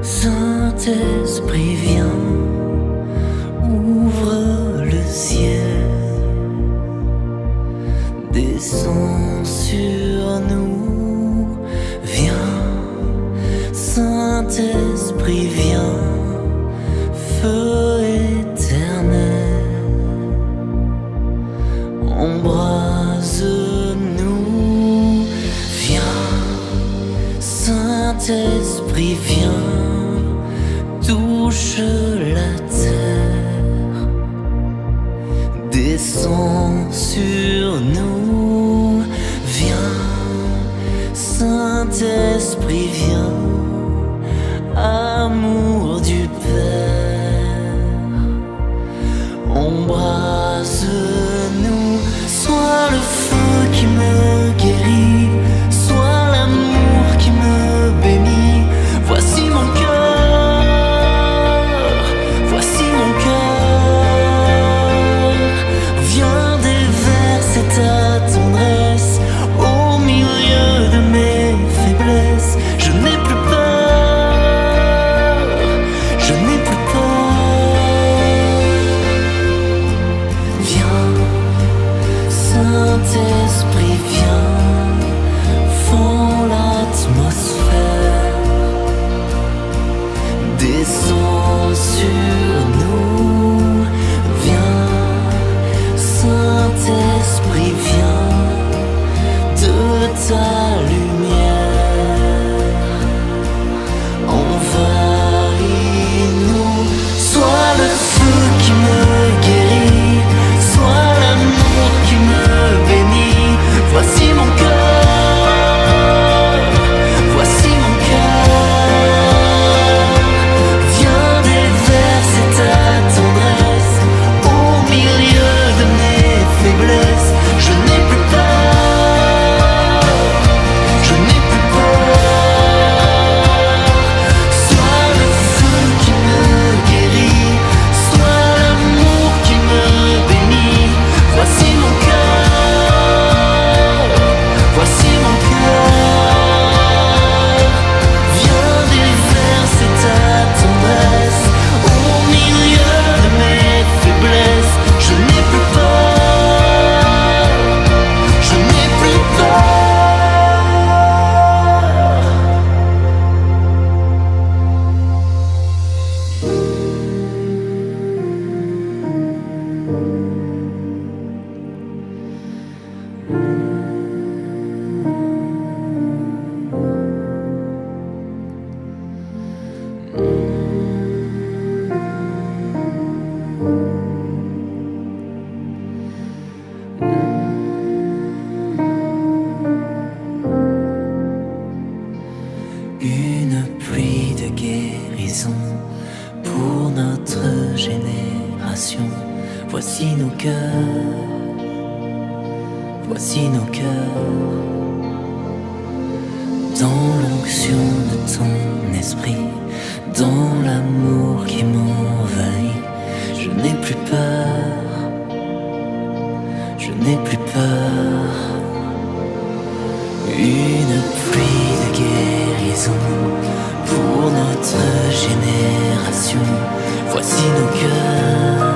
Saint-Esprit, viens, ouvre le ciel, descends sur nous. Viens, Saint-Esprit, viens, feu éternel, embrase-nous. Viens, Saint-Esprit, viens, touche la terre, descends sur nous. Viens, Saint-Esprit, viens, amour du Père, embrase-nous. Sois le feu qui me guérit, sois l'amour qui me bénit. Voici mon cœur, Saint-Esprit, viens, fends l'atmosphère, descends sur nous. Viens, Saint-Esprit, viens, de ta lumière, envahis-nous. Sois le feu qui me guérit, sois l'amour qui me bénit. Voici mon cœur, voici mon cœur. Viens déverser ta tendresse au milieu de mes faiblesses. Je n'ai plus peur, je n'ai plus peur. Sois le feu qui me guérit, sois l'amour qui me bénit. Voici mon cœur, voici mon cœur. Viens déverser ta tendresse au milieu de mes faiblesses. Je n'ai plus peur, je n'ai plus peur. Une pluie de guérison pour notre génération. Voici nos cœurs, voici nos cœurs. Dans l'onction de ton esprit, dans l'amour qui m'envahit, je n'ai plus peur, je n'ai plus peur. Une pluie de guérison pour notre génération. Voici nos cœurs,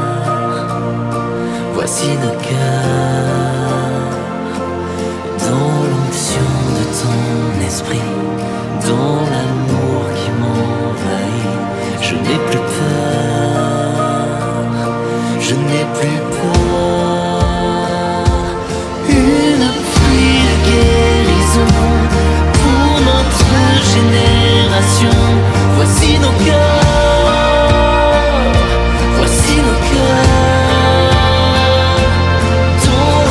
voici nos cœurs. Dans l'onction de ton esprit, dans l'amour qui m'envahit, je n'ai plus peur, je n'ai plus peur. Une pluie de guérison pour notre génération. Voici nos cœurs, voici nos cœurs. Dans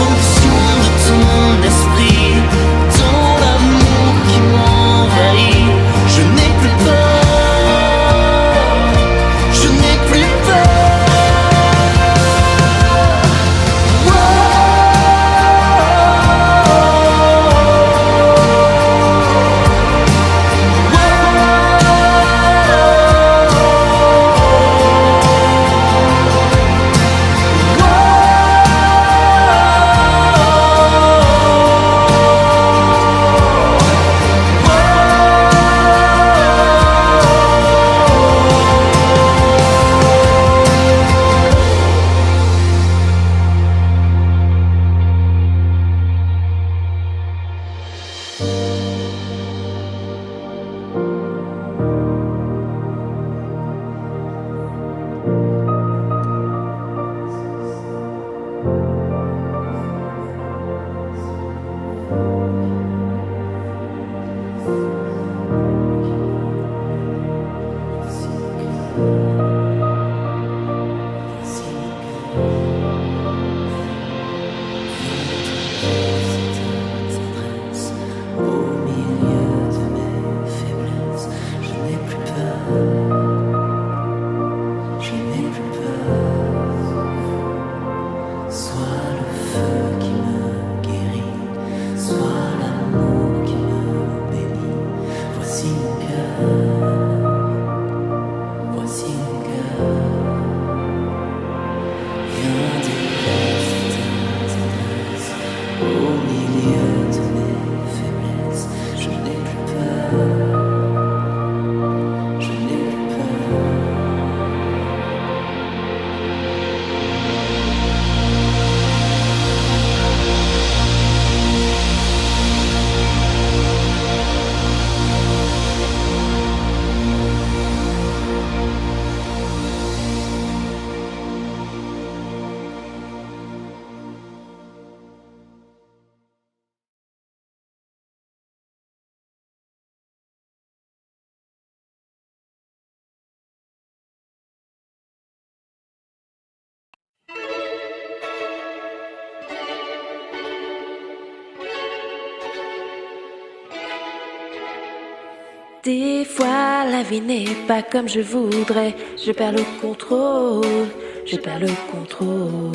Des fois, la vie n'est pas comme je voudrais. Je perds le contrôle, je perds le contrôle.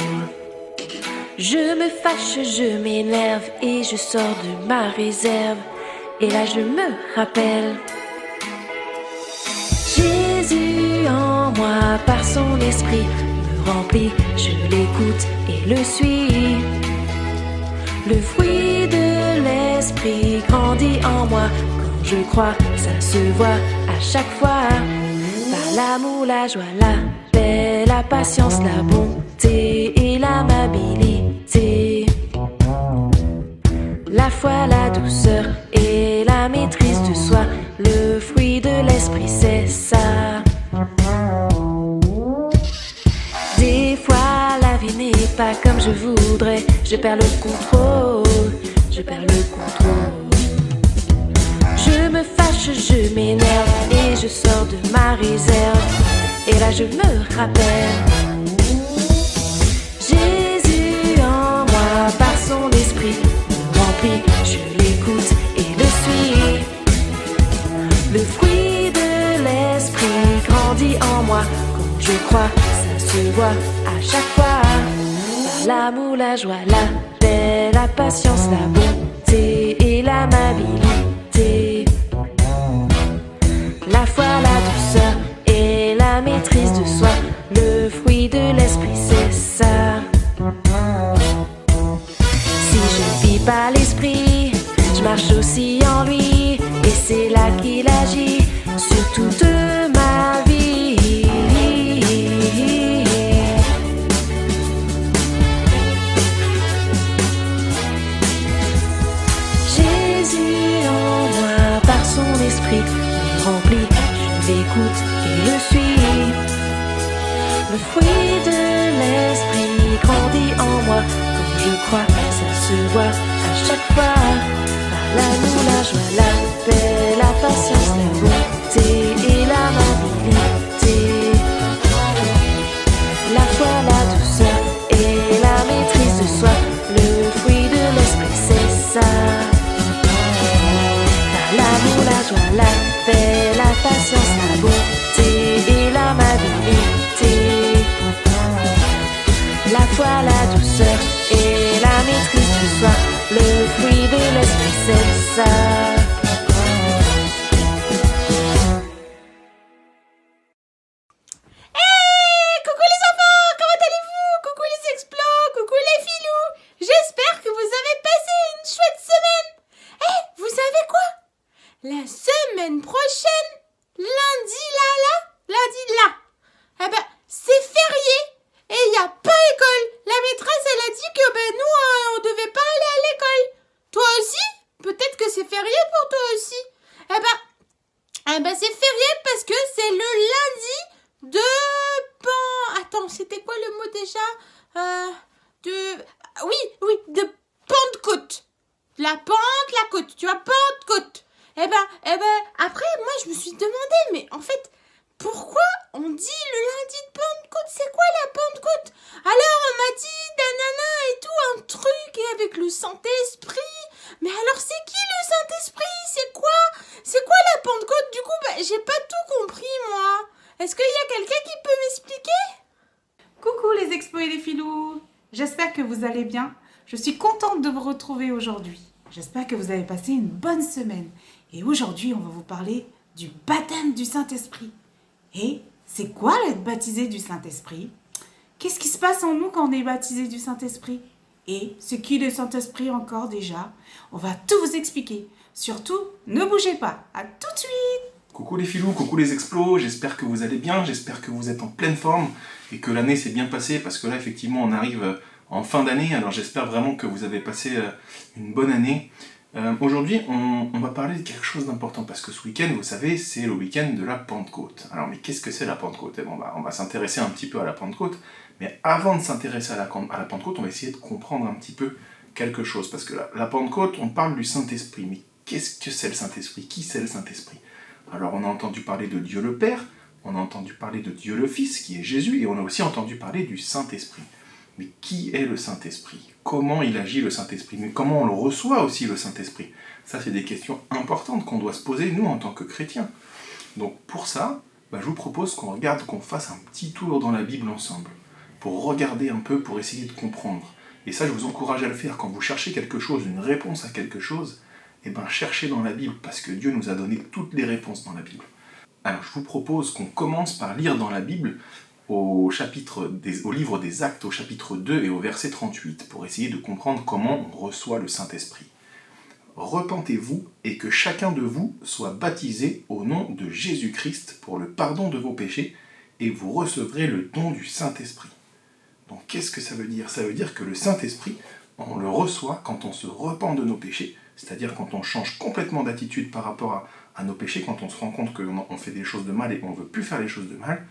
Je me fâche, je m'énerve et je sors de ma réserve. Et là, je me rappelle. Jésus en moi, par son esprit, me remplit. Je l'écoute et le suis. Le fruit de l'esprit grandit en moi. Quand je crois, ça se voit à chaque fois. Par l'amour, la joie, la paix, la patience, la bonté et l'amabilité. La foi, la douceur et la maîtrise de soi. Le fruit de l'esprit, c'est ça. Des fois, la vie n'est pas comme je voudrais. Je perds le contrôle, je perds le contrôle. Je me fâche, je m'énerve et je sors de ma réserve. Et là, je me rappelle. Jésus en moi, par son esprit, me remplit. Je l'écoute et le suis. Le fruit de l'esprit grandit en moi. Quand je crois, ça se voit à chaque fois. Par l'amour, la joie, la paix, la patience, la bonté et l'amabilité. La foi, la douceur et la maîtrise de soi. Le fruit de l'esprit, c'est ça. Si je vis par l'esprit, je marche aussi en lui. Et c'est là qu'il agit sur toute ma vie. Jésus en moi, par son esprit, me remplit. Je l'écoute et le suis. Le fruit de l'esprit grandit en moi. Quand je crois, ça se voit à chaque fois. Par l'amour, la joie, la paix, la patience, la bonté et l'amabilité. La foi, la douceur et la maîtrise de soi. Le fruit de l'esprit, c'est ça. Par l'amour, la joie, la paix, la patience, la bonté et l'amabilité. La foi, la douceur et la maîtrise de soi. Le fruit de l'esprit, c'est ça. Hey, coucou les enfants, comment allez-vous? Coucou les explos, coucou les filous. J'espère que vous avez passé une chouette semaine. Vous savez quoi? La semaine prochaine, lundi là, c'est férié et il n'y a pas école. La maîtresse, elle a dit que nous, on devait pas aller à l'école. Toi aussi? Peut-être que c'est férié pour toi aussi. C'est férié parce que c'est le lundi de Attends, c'était quoi le mot déjà? De Pentecôte. La côte, tu vois, Pentecôte. Après, moi, je me suis demandé, mais en fait, pourquoi on dit le lundi de Pentecôte? C'est quoi la Pentecôte? Alors, on m'a dit, nanana et tout, un truc avec le Saint-Esprit. Mais alors, c'est qui le Saint-Esprit? C'est quoi la Pentecôte? Du coup, j'ai pas tout compris, moi. Est-ce qu'il y a quelqu'un qui peut m'expliquer? Coucou les expos et les filous, j'espère que vous allez bien. Je suis contente de vous retrouver aujourd'hui. J'espère que vous avez passé une bonne semaine. Et aujourd'hui, on va vous parler du baptême du Saint-Esprit. Et c'est quoi l'être baptisé du Saint-Esprit? Qu'est-ce qui se passe en nous quand on est baptisé du Saint-Esprit? Et c'est qui le Saint-Esprit encore déjà? On va tout vous expliquer. Surtout, ne bougez pas. À tout de suite! Coucou les filous, coucou les explos, j'espère que vous allez bien, j'espère que vous êtes en pleine forme et que l'année s'est bien passée parce que là effectivement on arrive en fin d'année, alors j'espère vraiment que vous avez passé une bonne année. Aujourd'hui on va parler de quelque chose d'important parce que ce week-end, vous savez, c'est le week-end de la Pentecôte. Alors mais qu'est-ce que c'est la Pentecôte? On va s'intéresser un petit peu à la Pentecôte, mais avant de s'intéresser à la Pentecôte, on va essayer de comprendre un petit peu quelque chose parce que la Pentecôte, on parle du Saint-Esprit, mais qu'est-ce que c'est le Saint-Esprit? Qui c'est le Saint-Esprit? Alors on a entendu parler de Dieu le Père, on a entendu parler de Dieu le Fils, qui est Jésus, et on a aussi entendu parler du Saint-Esprit. Mais qui est le Saint-Esprit? Comment il agit le Saint-Esprit? Mais comment on le reçoit aussi le Saint-Esprit? Ça, c'est des questions importantes qu'on doit se poser, nous, en tant que chrétiens. Donc pour ça, je vous propose qu'on fasse un petit tour dans la Bible ensemble, pour regarder un peu, pour essayer de comprendre. Et ça, je vous encourage à le faire. Quand vous cherchez quelque chose, une réponse à quelque chose, cherchez dans la Bible, parce que Dieu nous a donné toutes les réponses dans la Bible. Alors, je vous propose qu'on commence par lire dans la Bible au livre des Actes, au chapitre 2 et au verset 38, pour essayer de comprendre comment on reçoit le Saint-Esprit. « Repentez-vous et que chacun de vous soit baptisé au nom de Jésus-Christ pour le pardon de vos péchés, et vous recevrez le don du Saint-Esprit. » Donc, qu'est-ce que ça veut dire? Ça veut dire que le Saint-Esprit, on le reçoit quand on se repent de nos péchés, c'est-à-dire quand on change complètement d'attitude par rapport à nos péchés, quand on se rend compte qu'on fait des choses de mal et qu'on ne veut plus faire les choses de mal,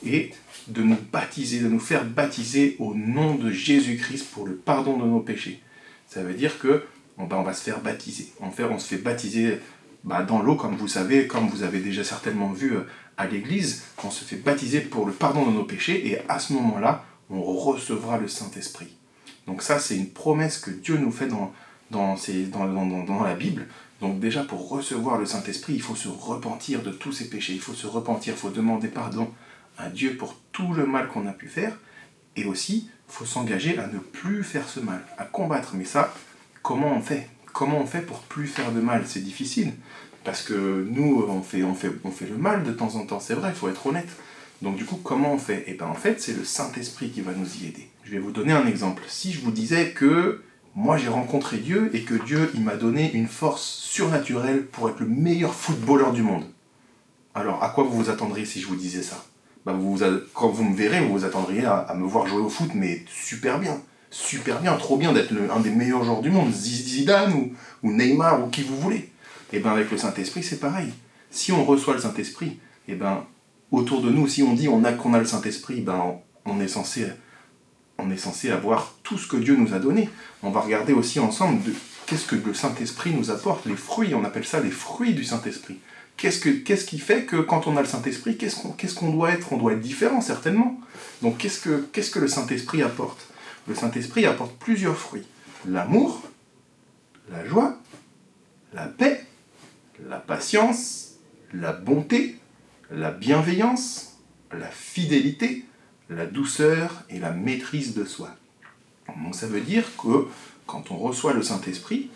et de nous baptiser, de nous faire baptiser au nom de Jésus-Christ pour le pardon de nos péchés. Ça veut dire que on va se faire baptiser. On se fait baptiser dans l'eau, comme vous savez, comme vous avez déjà certainement vu à l'église, on se fait baptiser pour le pardon de nos péchés, et à ce moment-là, on recevra le Saint-Esprit. Donc ça, c'est une promesse que Dieu nous fait dans la Bible. Donc déjà, pour recevoir le Saint-Esprit, il faut se repentir de tous ses péchés. Il faut se repentir, il faut demander pardon à Dieu pour tout le mal qu'on a pu faire. Et aussi, il faut s'engager à ne plus faire ce mal, à combattre. Mais ça, comment on fait? Comment on fait pour plus faire de mal? C'est difficile. Parce que nous, on fait le mal de temps en temps. C'est vrai, il faut être honnête. Donc du coup, comment on fait? En fait, c'est le Saint-Esprit qui va nous y aider. Je vais vous donner un exemple. Si je vous disais que moi j'ai rencontré Dieu et que Dieu il m'a donné une force surnaturelle pour être le meilleur footballeur du monde, alors à quoi vous vous attendriez si je vous disais ça? Quand vous me verrez, vous vous attendriez à me voir jouer au foot, mais super bien, trop bien d'être un des meilleurs joueurs du monde, Zidane ou Neymar ou qui vous voulez. Avec le Saint-Esprit, c'est pareil. Si on reçoit le Saint-Esprit, autour de nous, si on dit qu'on a le Saint-Esprit, on est censé avoir tout ce que Dieu nous a donné. On va regarder aussi ensemble qu'est-ce que le Saint-Esprit nous apporte, les fruits, on appelle ça les fruits du Saint-Esprit. Qu'est-ce qui fait que quand on a le Saint-Esprit, qu'est-ce qu'on doit être? On doit être différent, certainement. Donc qu'est-ce que le Saint-Esprit apporte? Le Saint-Esprit apporte plusieurs fruits. L'amour, la joie, la paix, la patience, la bonté, la bienveillance, la fidélité, la douceur et la maîtrise de soi. Donc ça veut dire que quand on reçoit le Saint-Esprit,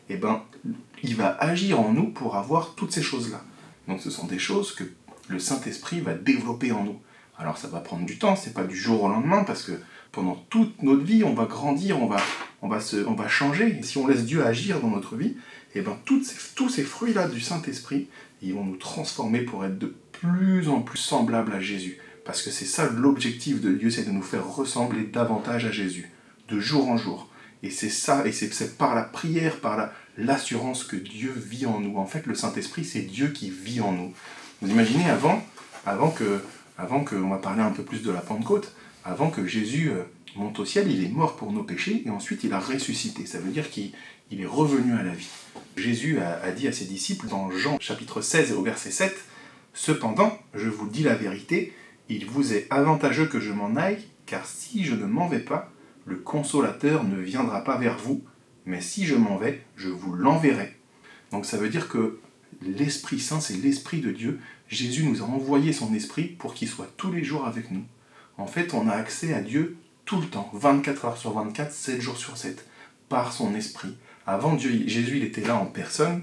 il va agir en nous pour avoir toutes ces choses-là. Donc ce sont des choses que le Saint-Esprit va développer en nous. Alors ça va prendre du temps, c'est pas du jour au lendemain, parce que pendant toute notre vie, on va grandir, on va changer. Et si on laisse Dieu agir dans notre vie, tous ces fruits-là du Saint-Esprit, ils vont nous transformer pour être de plus en plus semblables à Jésus. Parce que c'est ça l'objectif de Dieu, c'est de nous faire ressembler davantage à Jésus, de jour en jour. Et c'est ça, et c'est par la prière, par l'assurance que Dieu vit en nous. En fait, le Saint-Esprit, c'est Dieu qui vit en nous. Vous imaginez, avant que on va parler un peu plus de la Pentecôte, avant que Jésus monte au ciel, il est mort pour nos péchés, et ensuite il a ressuscité. Ça veut dire qu'il est revenu à la vie. Jésus a dit à ses disciples, dans Jean chapitre 16 et au verset 7, « Cependant, je vous dis la vérité, il vous est avantageux que je m'en aille, car si je ne m'en vais pas, le Consolateur ne viendra pas vers vous, mais si je m'en vais, je vous l'enverrai. » Donc ça veut dire que l'Esprit Saint, c'est l'Esprit de Dieu. Jésus nous a envoyé son Esprit pour qu'il soit tous les jours avec nous. En fait, on a accès à Dieu tout le temps, 24 heures sur 24, 7 jours sur 7, par son Esprit. Avant, Jésus, il était là en personne,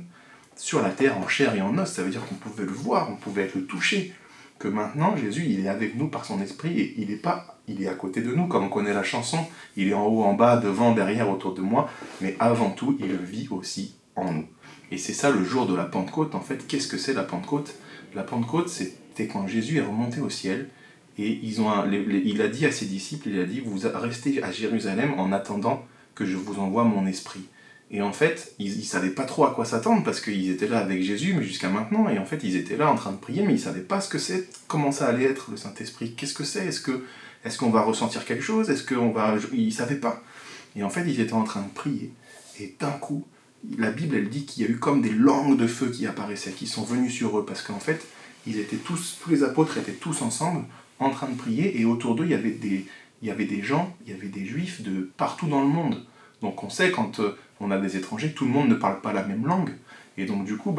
sur la terre, en chair et en os. Ça veut dire qu'on pouvait le voir, on pouvait le toucher. Que maintenant, Jésus, il est avec nous par son Esprit et il est à côté de nous, comme on connaît la chanson. Il est en haut, en bas, devant, derrière, autour de moi. Mais avant tout, il vit aussi en nous. Et c'est ça le jour de la Pentecôte. En fait, qu'est-ce que c'est la Pentecôte? La Pentecôte, c'était quand Jésus est remonté au ciel. Et il a dit à ses disciples, il a dit, vous restez à Jérusalem en attendant que je vous envoie mon Esprit. Et en fait, ils ne savaient pas trop à quoi s'attendre, parce qu'ils étaient là avec Jésus, mais jusqu'à maintenant, et en fait, ils étaient là en train de prier, mais ils ne savaient pas ce que c'est, comment ça allait être, le Saint-Esprit. Qu'est-ce que c'est? Est-ce qu'on va ressentir quelque chose? Ils ne savaient pas. Et en fait, ils étaient en train de prier. Et d'un coup, la Bible, elle dit qu'il y a eu comme des langues de feu qui apparaissaient, qui sont venues sur eux, parce qu'en fait, tous les apôtres étaient tous ensemble, en train de prier, et autour d'eux, il y avait il y avait des gens, il y avait des juifs de partout dans le monde. Donc on sait quand on a des étrangers, tout le monde ne parle pas la même langue. Et donc du coup,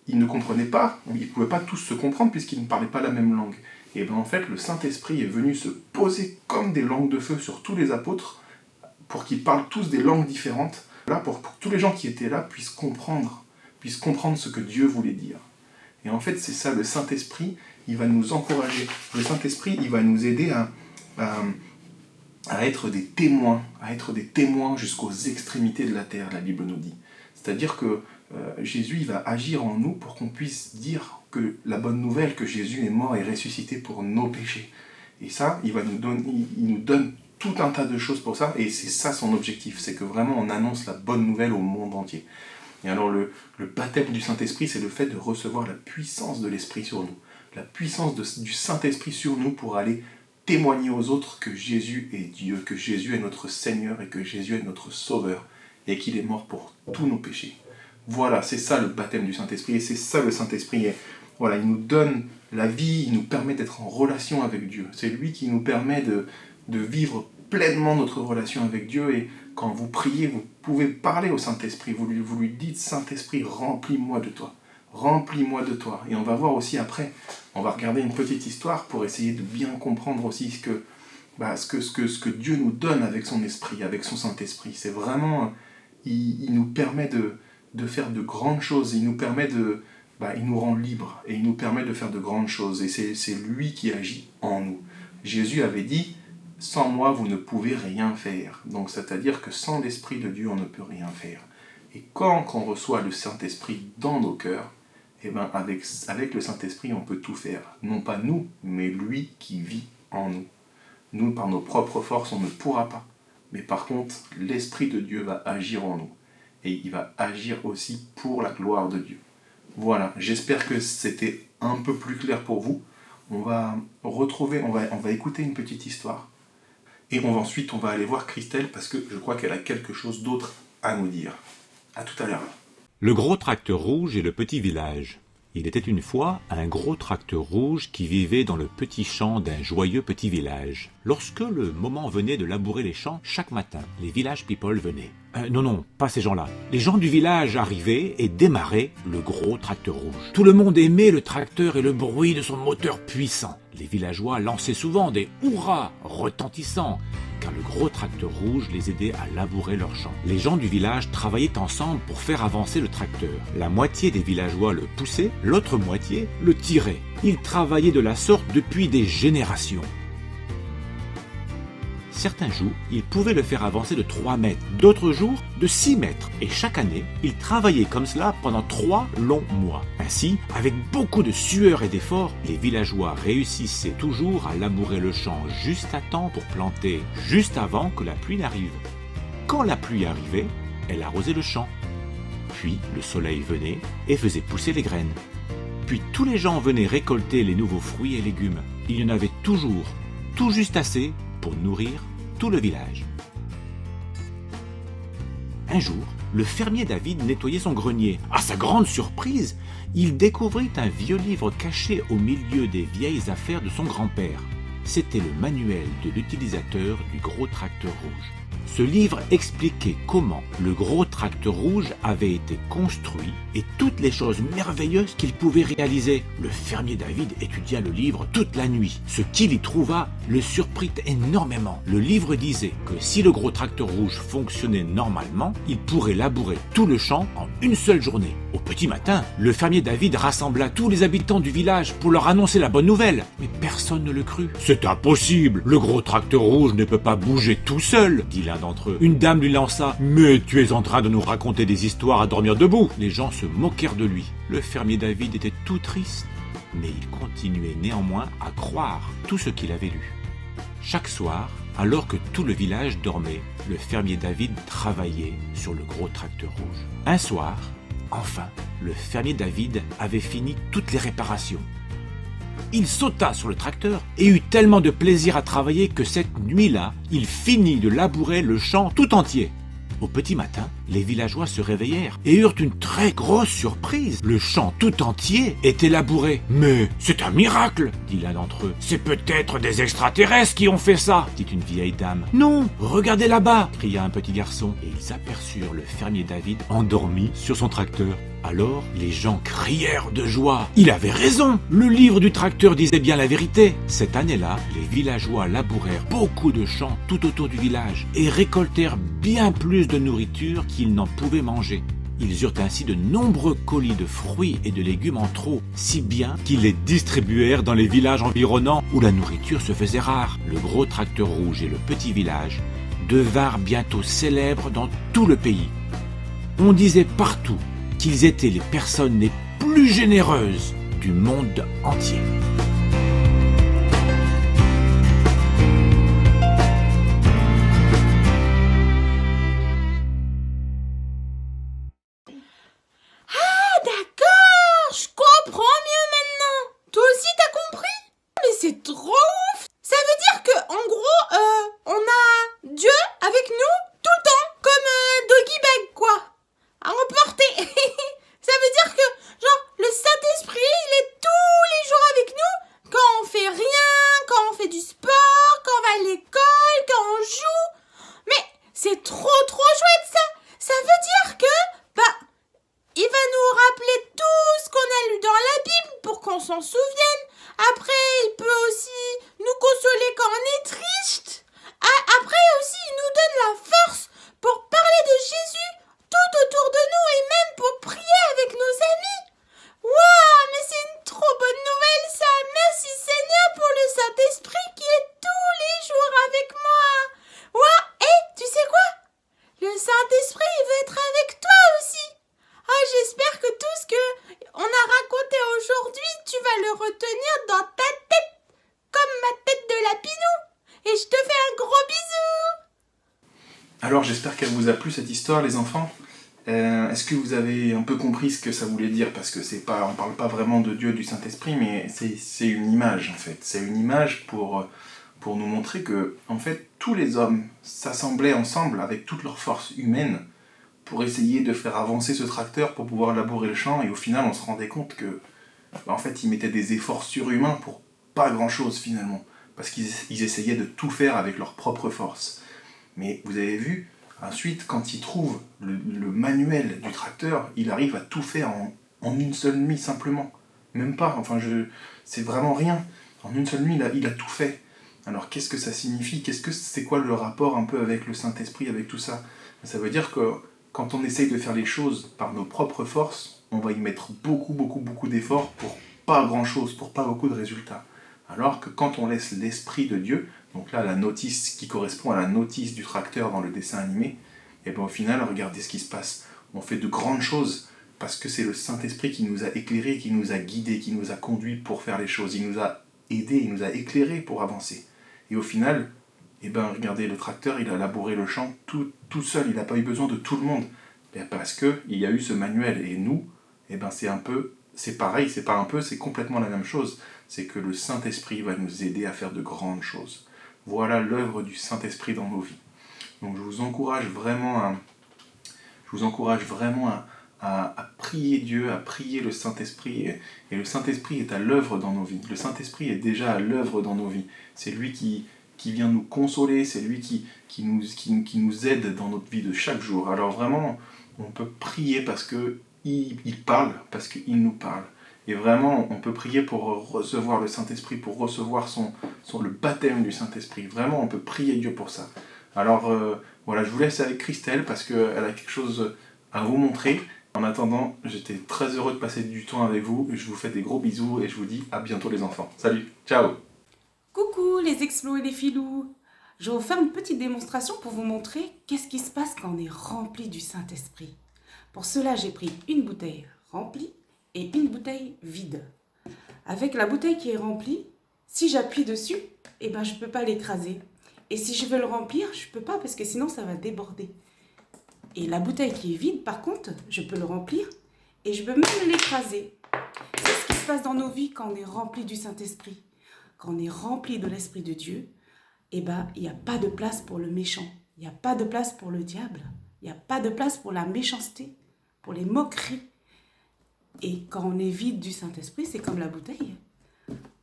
ils ne comprenaient pas, ils ne pouvaient pas tous se comprendre puisqu'ils ne parlaient pas la même langue. Et en fait, le Saint-Esprit est venu se poser comme des langues de feu sur tous les apôtres pour qu'ils parlent tous des langues différentes, là, pour que tous les gens qui étaient là puissent comprendre ce que Dieu voulait dire. Et en fait, c'est ça, le Saint-Esprit, il va nous encourager. Le Saint-Esprit, il va nous aider à être des témoins jusqu'aux extrémités de la terre, la Bible nous dit. C'est-à-dire que Jésus, il va agir en nous pour qu'on puisse dire que la bonne nouvelle, que Jésus est mort et ressuscité pour nos péchés. Et ça, il nous donne tout un tas de choses pour ça, et c'est ça son objectif, c'est que vraiment on annonce la bonne nouvelle au monde entier. Et alors le baptême du Saint-Esprit, c'est le fait de recevoir la puissance de l'Esprit sur nous, la puissance du Saint-Esprit sur nous pour aller témoigner aux autres que Jésus est Dieu, que Jésus est notre Seigneur et que Jésus est notre Sauveur, et qu'il est mort pour tous nos péchés. Voilà, c'est ça le baptême du Saint-Esprit, et c'est ça le Saint-Esprit. Voilà, il nous donne la vie, il nous permet d'être en relation avec Dieu. C'est lui qui nous permet de vivre pleinement notre relation avec Dieu, et quand vous priez, vous pouvez parler au Saint-Esprit, vous lui dites « Saint-Esprit, remplis-moi de toi, remplis-moi de toi ». Et on va voir aussi après, on va regarder une petite histoire pour essayer de bien comprendre aussi ce que Dieu nous donne avec son esprit, avec son Saint-Esprit. C'est vraiment, il nous permet de faire de grandes choses, il nous permet il nous rend libres, et il nous permet de faire de grandes choses, et c'est lui qui agit en nous. Jésus avait dit « Sans moi, vous ne pouvez rien faire ». Donc, c'est-à-dire que sans l'Esprit de Dieu, on ne peut rien faire. Et quand on reçoit le Saint-Esprit dans nos cœurs, avec le Saint-Esprit, on peut tout faire. Non pas nous, mais lui qui vit en nous. Nous, par nos propres forces, on ne pourra pas. Mais par contre, l'Esprit de Dieu va agir en nous. Et il va agir aussi pour la gloire de Dieu. Voilà, j'espère que c'était un peu plus clair pour vous. On va écouter une petite histoire. Et ensuite, on va aller voir Christelle parce que je crois qu'elle a quelque chose d'autre à nous dire. À tout à l'heure. Le gros tracteur rouge et le petit village. Il était une fois un gros tracteur rouge qui vivait dans le petit champ d'un joyeux petit village. Lorsque le moment venait de labourer les champs, chaque matin, les village people venaient. Non, pas ces gens-là. Les gens du village arrivaient et démarraient le gros tracteur rouge. Tout le monde aimait le tracteur et le bruit de son moteur puissant. Les villageois lançaient souvent des hurrahs retentissants, car le gros tracteur rouge les aidait à labourer leurs champs. Les gens du village travaillaient ensemble pour faire avancer le tracteur. La moitié des villageois le poussaient, l'autre moitié le tirait. Ils travaillaient de la sorte depuis des générations. Certains jours, ils pouvaient le faire avancer de 3 mètres, d'autres jours de 6 mètres. Et chaque année, ils travaillaient comme cela pendant 3 longs mois. Ainsi, avec beaucoup de sueur et d'efforts, les villageois réussissaient toujours à labourer le champ juste à temps pour planter, juste avant que la pluie n'arrive. Quand la pluie arrivait, elle arrosait le champ. Puis le soleil venait et faisait pousser les graines. Puis tous les gens venaient récolter les nouveaux fruits et légumes. Il y en avait toujours, tout juste assez pour nourrir tout le village. Un jour, le fermier David nettoyait son grenier. À sa grande surprise, il découvrit un vieux livre caché au milieu des vieilles affaires de son grand-père. C'était le manuel de l'utilisateur du gros tracteur rouge. Ce livre expliquait comment le gros tracteur rouge avait été construit et toutes les choses merveilleuses qu'il pouvait réaliser. Le fermier David étudia le livre toute la nuit. Ce qu'il y trouva le surprit énormément. Le livre disait que si le gros tracteur rouge fonctionnait normalement, il pourrait labourer tout le champ en une seule journée. Au petit matin, le fermier David rassembla tous les habitants du village pour leur annoncer la bonne nouvelle. Mais personne ne le crut. « C'est impossible, le gros tracteur rouge ne peut pas bouger tout seul, » dit l'un d'entre eux. Une dame lui lança « Mais tu es en train de nous raconter des histoires à dormir debout !» Les gens se moquèrent de lui. Le fermier David était tout triste, mais il continuait néanmoins à croire tout ce qu'il avait lu. Chaque soir, alors que tout le village dormait, le fermier David travaillait sur le gros tracteur rouge. Un soir, enfin, le fermier David avait fini toutes les réparations. Il sauta sur le tracteur et eut tellement de plaisir à travailler que cette nuit-là, il finit de labourer le champ tout entier. Au petit matin, Les villageois se réveillèrent et eurent une très grosse surprise. Le champ tout entier était labouré. « Mais c'est un miracle !» dit l'un d'entre eux. « C'est peut-être des extraterrestres qui ont fait ça !» dit une vieille dame. « Non, regardez là-bas !» cria un petit garçon. Et ils aperçurent le fermier David endormi sur son tracteur. Alors, les gens crièrent de joie. Il avait raison. Le livre du tracteur disait bien la vérité. Cette année-là, les villageois labourèrent beaucoup de champs tout autour du village et récoltèrent bien plus de nourriture qu'ils n'en pouvaient manger. Ils eurent ainsi de nombreux colis de fruits et de légumes en trop, si bien qu'ils les distribuèrent dans les villages environnants où la nourriture se faisait rare. Le gros tracteur rouge et le petit village devinrent bientôt célèbres dans tout le pays. On disait partout qu'ils étaient les personnes les plus généreuses du monde entier. Ah, d'accord, je comprends mieux maintenant. Toi aussi, t'as compris? Mais c'est trop ouf. Ça veut dire que, en gros, on a Dieu avec nous tout le temps, comme Doggy Bag, quoi. À emporter. Ça veut dire que, genre, le Saint-Esprit, il est tous les jours avec nous, quand on fait rien, quand on fait du sport, quand on va à l'école, quand on joue. Mais c'est trop chouette, ça. Ça veut dire que, il va nous rappeler tout ce qu'on a lu dans la Bible pour qu'on s'en souvienne. Après, il peut aussi nous consoler quand on est triste. Après aussi, il nous donne la force pour parler de Jésus tout autour de nous et même pour prier avec nos amis. Waouh, mais c'est une trop bonne nouvelle ça. Merci Seigneur pour le Saint-Esprit qui est tous les jours avec moi. Waouh, et tu sais quoi? Le Saint-Esprit, il veut être avec toi aussi. Ah, j'espère que tout ce que on a raconté aujourd'hui, tu vas le retenir dans ta tête, comme ma tête de lapinou. Et je te fais un gros bisou. Alors j'espère qu'elle vous a plu cette histoire les enfants. Est-ce que vous avez un peu compris ce que ça voulait dire? Parce que on parle pas vraiment de Dieu, du Saint-Esprit, mais c'est une image en fait. C'est une image pour nous montrer que en fait tous les hommes s'assemblaient ensemble avec toute leur force humaine pour essayer de faire avancer ce tracteur pour pouvoir labourer le champ, et au final on se rendait compte que en fait ils mettaient des efforts surhumains pour pas grand chose finalement, parce qu'ils essayaient de tout faire avec leur propre force. Mais vous avez vu, ensuite quand ils trouvent le manuel du tracteur, il arrive à tout faire en une seule nuit simplement, même pas, c'est vraiment rien, en une seule nuit il a tout fait. Alors qu'est-ce que ça signifie? C'est quoi le rapport un peu avec le Saint-Esprit, avec tout ça? Ça veut dire que quand on essaye de faire les choses par nos propres forces, on va y mettre beaucoup d'efforts pour pas grand-chose, pour pas beaucoup de résultats. Alors que quand on laisse l'Esprit de Dieu, donc là la notice qui correspond à la notice du tracteur dans le dessin animé, et bien au final, regardez ce qui se passe. On fait de grandes choses parce que c'est le Saint-Esprit qui nous a éclairés, qui nous a guidés, qui nous a conduits pour faire les choses. Il nous a aidés, il nous a éclairés pour avancer. Et au final, regardez, le tracteur, il a labouré le champ tout seul, il n'a pas eu besoin de tout le monde. Parce qu'il y a eu ce manuel. Et nous, c'est pareil, c'est complètement la même chose. C'est que le Saint-Esprit va nous aider à faire de grandes choses. Voilà l'œuvre du Saint-Esprit dans nos vies. Donc je vous encourage vraiment à prier Dieu, à prier le Saint-Esprit. Et le Saint-Esprit est à l'œuvre dans nos vies. Le Saint-Esprit est déjà à l'œuvre dans nos vies. C'est lui qui vient nous consoler, c'est lui qui nous aide dans notre vie de chaque jour. Alors vraiment, on peut prier parce qu'il parle, parce qu'il nous parle. Et vraiment, on peut prier pour recevoir le Saint-Esprit, pour recevoir le baptême du Saint-Esprit. Vraiment, on peut prier Dieu pour ça. Alors voilà, je vous laisse avec Christelle parce qu'elle a quelque chose à vous montrer. En attendant, j'étais très heureux de passer du temps avec vous. Je vous fais des gros bisous et je vous dis à bientôt les enfants. Salut, ciao! Coucou les explos et les filous. Je vais vous faire une petite démonstration pour vous montrer qu'est-ce qui se passe quand on est rempli du Saint-Esprit. Pour cela, j'ai pris une bouteille remplie et une bouteille vide. Avec la bouteille qui est remplie, si j'appuie dessus, je ne peux pas l'écraser. Et si je veux le remplir, je ne peux pas parce que sinon ça va déborder. Et la bouteille qui est vide, par contre, je peux le remplir et je peux même l'écraser. C'est ce qui se passe dans nos vies quand on est rempli du Saint-Esprit. Quand on est rempli de l'Esprit de Dieu, il n'y a pas de place pour le méchant. Il n'y a pas de place pour le diable. Il n'y a pas de place pour la méchanceté, pour les moqueries. Et quand on est vide du Saint-Esprit, c'est comme la bouteille.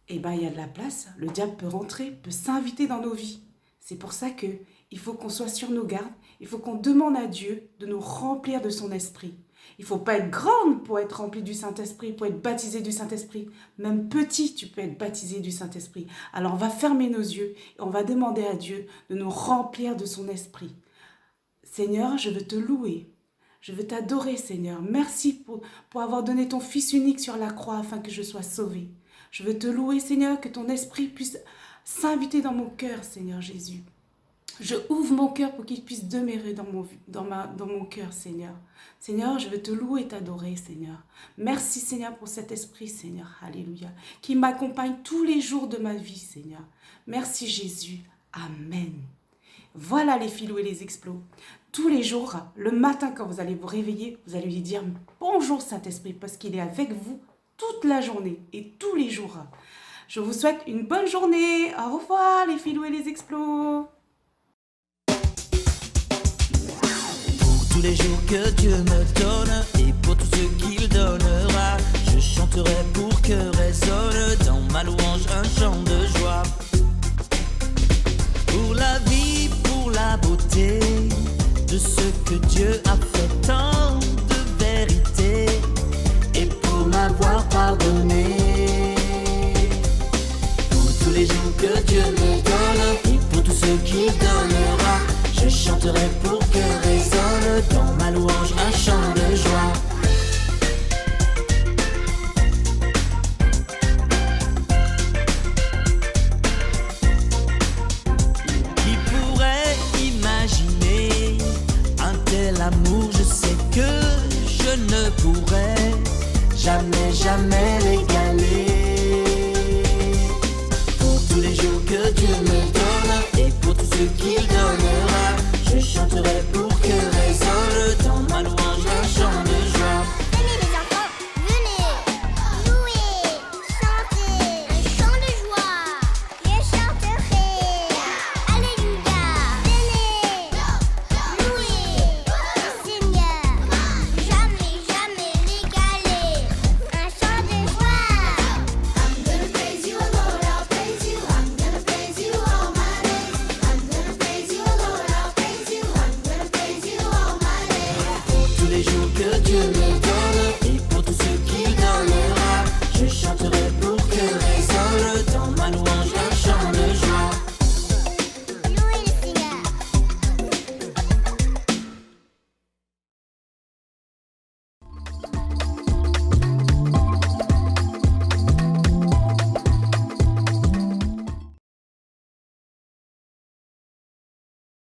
Eh bien, il y a de la place. Le diable peut rentrer, peut s'inviter dans nos vies. C'est pour ça qu'il faut qu'on soit sur nos gardes. Il faut qu'on demande à Dieu de nous remplir de son esprit. Il ne faut pas être grande pour être rempli du Saint-Esprit, pour être baptisé du Saint-Esprit. Même petit, tu peux être baptisé du Saint-Esprit. Alors, on va fermer nos yeux et on va demander à Dieu de nous remplir de son esprit. Seigneur, je veux te louer. Je veux t'adorer, Seigneur. Merci pour avoir donné ton Fils unique sur la croix afin que je sois sauvé. Je veux te louer, Seigneur, que ton esprit puisse s'inviter dans mon cœur, Seigneur Jésus. Je ouvre mon cœur pour qu'il puisse demeurer dans mon cœur, Seigneur. Seigneur, je veux te louer et t'adorer, Seigneur. Merci, Seigneur, pour cet esprit, Seigneur. Alléluia. Qui m'accompagne tous les jours de ma vie, Seigneur. Merci, Jésus. Amen. Voilà les filous et les explos. Tous les jours, le matin, quand vous allez vous réveiller, vous allez lui dire « Bonjour, Saint-Esprit » parce qu'il est avec vous toute la journée et tous les jours. Je vous souhaite une bonne journée. Au revoir, les filous et les explos. Tous les jours que Dieu me donne et pour tout ce qu'il donnera, je chanterai pour que résonne dans ma louange un chant de joie. Pour la vie, pour la beauté de ce que Dieu a fait, tant de vérité, et pour m'avoir pardonné. Pour tous les jours que Dieu me donne et pour tout ce qu'il donnera, je chanterai pour que résonne dans ma louange un chant de joie. Qui pourrait imaginer un tel amour? Je sais que je ne pourrais jamais